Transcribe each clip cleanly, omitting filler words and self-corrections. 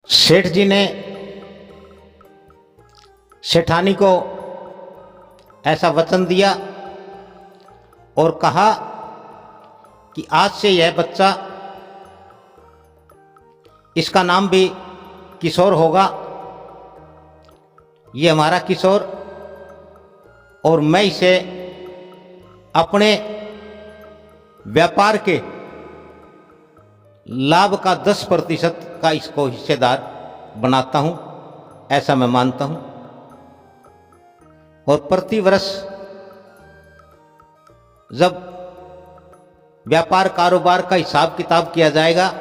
सेठ जी ने सेठानी को ऐसा वचन दिया और कहा कि आज से यह बच्चा, इसका नाम भी किशोर होगा, ये हमारा किशोर, और मैं इसे अपने व्यापार के लाभ का 10% का इसको हिस्सेदार बनाता हूं, ऐसा मैं मानता हूं। और प्रति वर्ष जब व्यापार कारोबार का हिसाब किताब किया जाएगा,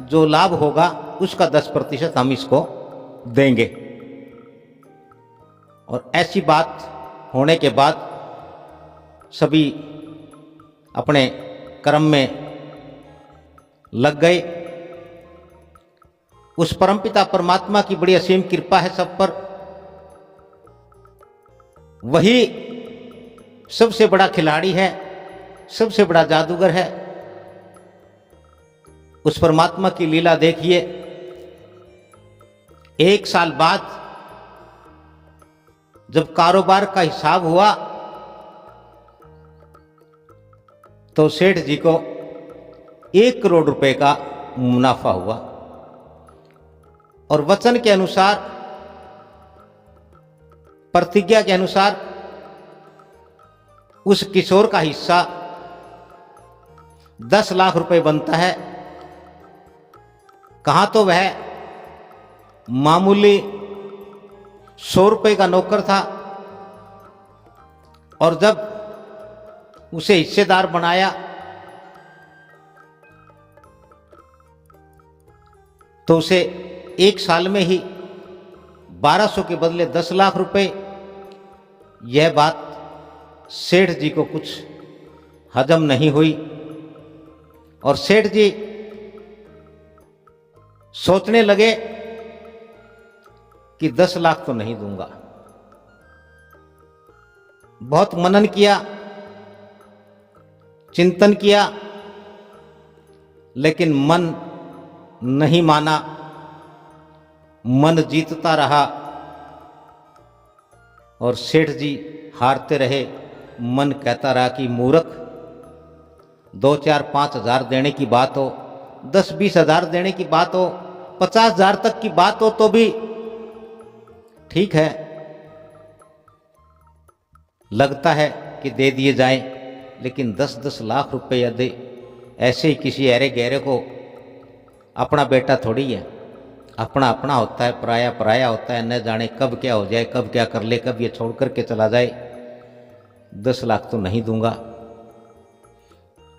जो लाभ होगा उसका 10% हम इसको देंगे। और ऐसी बात होने के बाद सभी अपने कर्म में लग गए। उस परमपिता परमात्मा की बड़ी असीम कृपा है सब पर। वही सबसे बड़ा खिलाड़ी है, सबसे बड़ा जादूगर है। उस परमात्मा की लीला देखिए। 1 साल बाद जब कारोबार का हिसाब हुआ तो सेठ जी को 1 करोड़ रुपए का मुनाफा हुआ। और वचन के अनुसार, प्रतिज्ञा के अनुसार, उस किशोर का हिस्सा 10 लाख रुपए बनता है। कहां तो वह मामूली 100 रुपए का नौकर था, और जब उसे हिस्सेदार बनाया तो उसे 1 साल में ही 1200 के बदले 10 लाख रुपए। यह बात सेठ जी को कुछ हजम नहीं हुई, और सेठ जी सोचने लगे कि 10 लाख तो नहीं दूंगा। बहुत मनन किया, चिंतन किया, लेकिन मन नहीं माना। मन जीतता रहा और सेठ जी हारते रहे। मन कहता रहा कि मूर्ख, 2, 4, 5 हजार देने की बात हो, 10, 20 हजार देने की बात हो, 50 हजार तक की बात हो तो भी ठीक है, लगता है कि दे दिए जाएं, लेकिन 10-10 लाख रुपए दे ऐसे ही किसी अरे गहरे को अपना बेटा थोड़ी है। अपना अपना होता है, पराया पराया होता है। न जाने कब क्या हो जाए, कब क्या कर ले, कब ये छोड़ करके चला जाए। 10 लाख तो नहीं दूंगा।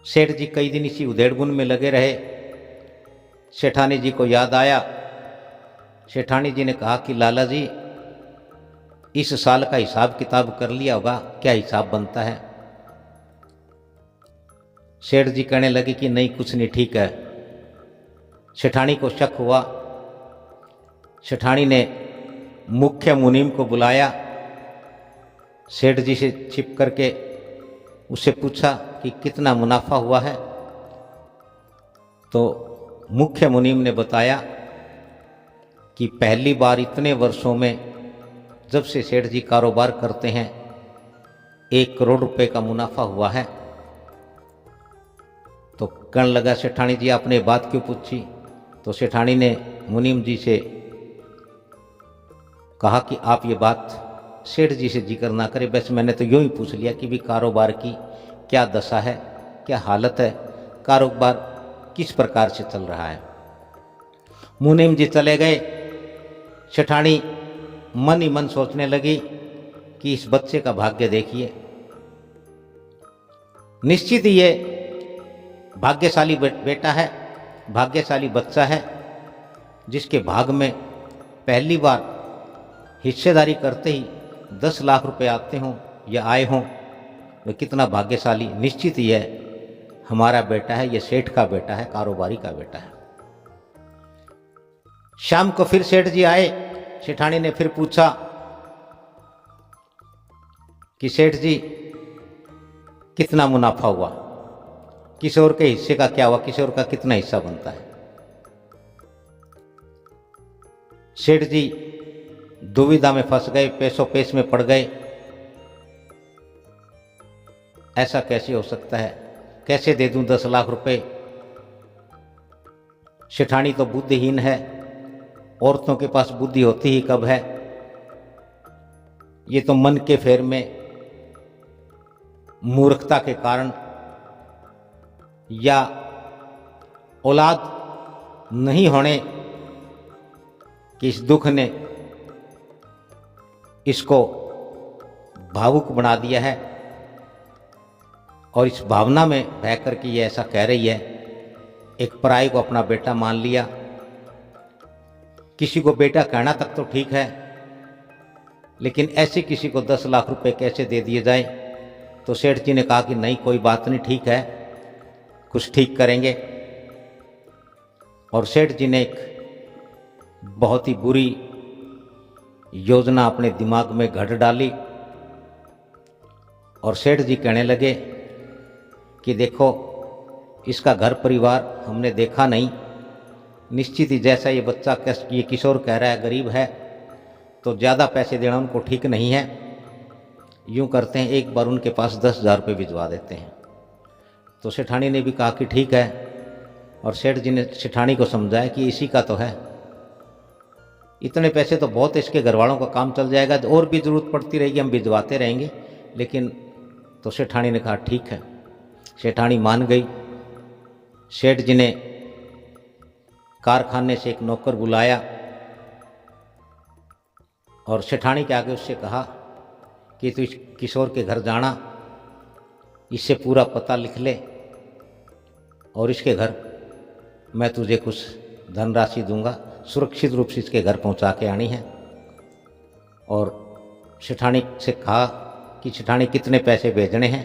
सेठ जी कई दिन इसी उधेड़बुन में लगे रहे। सेठानी जी को याद आया। सेठानी जी ने कहा कि लाला जी, इस साल का हिसाब किताब कर लिया होगा, क्या हिसाब बनता है? सेठ जी कहने लगे कि नहीं, कुछ नहीं, ठीक है। सेठानी को शक हुआ। सेठानी ने मुख्य मुनीम को बुलाया। सेठ जी से छिप करके उससे पूछा कि कितना मुनाफा हुआ है? तो मुख्य मुनीम ने बताया कि पहली बार इतने वर्षों में, जब से सेठ जी कारोबार करते हैं, 1 करोड़ रुपए का मुनाफा हुआ है। तो कहने लगा सेठानी जी, आपने बात क्यों पूछी? तो सेठानी ने मुनीम जी से कहा कि आप ये बात सेठ जी से जिक्र ना करें, बस मैंने तो यूं ही पूछ लिया कि भी कारोबार की क्या दशा है, क्या हालत है, कारोबार किस प्रकार से चल रहा है। मुनीम जी चले गए। सेठानी मन ही मन सोचने लगी कि इस बच्चे का भाग्य देखिए। निश्चित ही ये भाग्यशाली बेटा है, भाग्यशाली बच्चा है, जिसके भाग में पहली बार हिस्सेदारी करते ही 10 लाख रुपए आते हों या आए हों। वह कितना भाग्यशाली, निश्चित ही है हमारा बेटा है, ये सेठ का बेटा है, कारोबारी का बेटा है। शाम को फिर सेठ जी आए। सेठानी ने फिर पूछा कि सेठ जी, कितना मुनाफा हुआ? किशोर के हिस्से का क्या हुआ? किशोर का कितना हिस्सा बनता है? सेठ जी दुविधा में फंस गए, पैसों पेश में पड़ गए। ऐसा कैसे हो सकता है, कैसे दे दूं 10 लाख रुपए? सेठानी तो बुद्धिहीन है, औरतों के पास बुद्धि होती ही कब है। ये तो मन के फेर में, मूर्खता के कारण या औलाद नहीं होने कि इस दुख ने इसको भावुक बना दिया है, और इस भावना में बह कर के ये ऐसा कह रही है। एक पराई को अपना बेटा मान लिया। किसी को बेटा कहना तक तो ठीक है, लेकिन ऐसे किसी को 10 लाख रुपए कैसे दे दिए जाए? तो सेठ जी ने कहा कि नहीं, कोई बात नहीं, ठीक है, कुछ ठीक करेंगे। और सेठ जी ने एक बहुत ही बुरी योजना अपने दिमाग में घड़ डाली। और सेठ जी कहने लगे कि देखो, इसका घर परिवार हमने देखा नहीं, निश्चित ही जैसा ये बच्चा, ये किशोर कह रहा है, गरीब है, तो ज़्यादा पैसे देना उनको ठीक नहीं है। यूँ करते हैं, एक बार उनके पास 10,000 रुपये भिजवा देते हैं। तो सेठानी ने भी कहा कि ठीक है, और सेठ जी ने सेठानी को समझाया कि इसी का तो है, इतने पैसे तो बहुत, इसके घर वालों का काम चल जाएगा, और भी ज़रूरत पड़ती रहेगी, हम भिजवाते रहेंगे। लेकिन तो सेठानी ने कहा ठीक है। सेठानी मान गई। सेठ जी ने कारखाने से एक नौकर बुलाया और सेठानी के आगे उससे कहा कि तू इस किशोर के घर जाना, इससे पूरा पता लिख ले, और इसके घर मैं तुझे कुछ धनराशि दूंगा, सुरक्षित रूप से इसके घर पहुंचा के आनी है। और सेठानी से कहा कि सेठानी कितने पैसे भेजने हैं?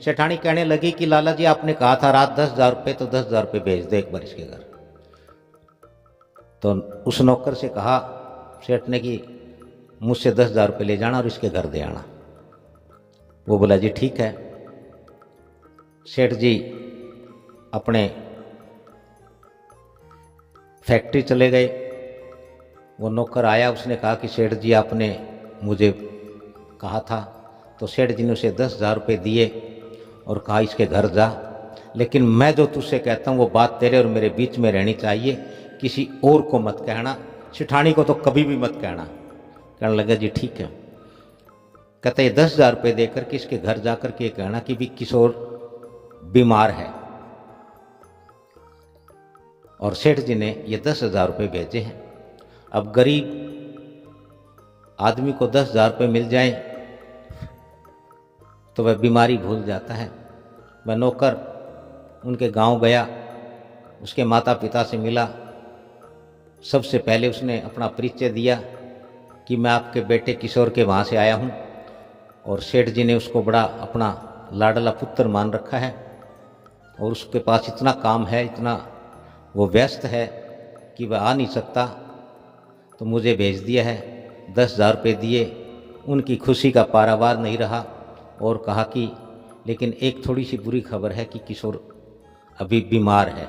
सेठानी कहने लगी कि लाला जी, आपने कहा था रात 10,000 रुपये, तो 10,000 रुपये भेज दे एक बार इसके घर। तो उस नौकर से कहा सेठ ने कि मुझसे 10,000 रुपये ले जाना और इसके घर दे आना। वो बोला जी ठीक है। सेठ जी अपने फैक्ट्री चले गए। वो नौकर आया, उसने कहा कि सेठ जी आपने मुझे कहा था। तो सेठ जी ने उसे 10,000 रुपये दिए और कहा इसके घर जा, लेकिन मैं जो तुझसे कहता हूँ वो बात तेरे और मेरे बीच में रहनी चाहिए, किसी और को मत कहना, सेठानी को तो कभी भी मत कहना। कहने लगा जी ठीक है। कहते ये 10,000 रुपये देकर के इसके घर जाकर के कहना कि भी किशोर बीमार है। और सेठ जी ने ये 10,000 रुपये भेजे हैं। अब गरीब आदमी को 10,000 रुपये मिल जाए तो वह बीमारी भूल जाता है। वह नौकर उनके गांव गया, उसके माता पिता से मिला। सबसे पहले उसने अपना परिचय दिया कि मैं आपके बेटे किशोर के वहाँ से आया हूँ, और सेठ जी ने उसको बड़ा अपना लाडला पुत्र मान रखा है, और उसके पास इतना काम है, इतना वो व्यस्त है कि वह आ नहीं सकता, तो मुझे भेज दिया है। 10,000 रुपये दिए। उनकी खुशी का पारावार नहीं रहा, और कहा कि लेकिन एक थोड़ी सी बुरी खबर है कि किशोर अभी बीमार है।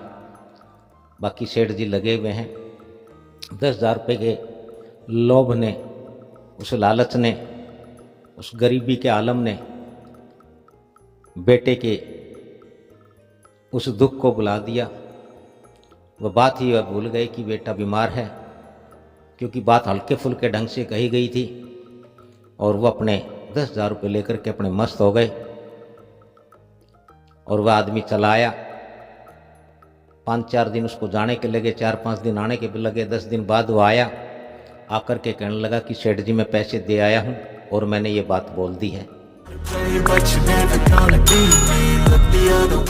बाकी सेठ जी लगे हुए हैं। 10,000 रुपये के लोभ ने, उस लालच ने, उस गरीबी के आलम ने बेटे के उस दुख को बुला दिया। वह बात ही वह भूल गए कि बेटा बीमार है, क्योंकि बात हल्के फुल्के ढंग से कही गई थी, और वह अपने 10,000 रुपये लेकर के अपने मस्त हो गए। और वह आदमी चला आया। 5-4 दिन उसको जाने के लगे, 4-5 दिन आने के भी लगे। 10 दिन बाद वो आया, आकर के कहने लगा कि सेठ जी मैं पैसे दे आया हूँ और मैंने ये बात बोल दी है।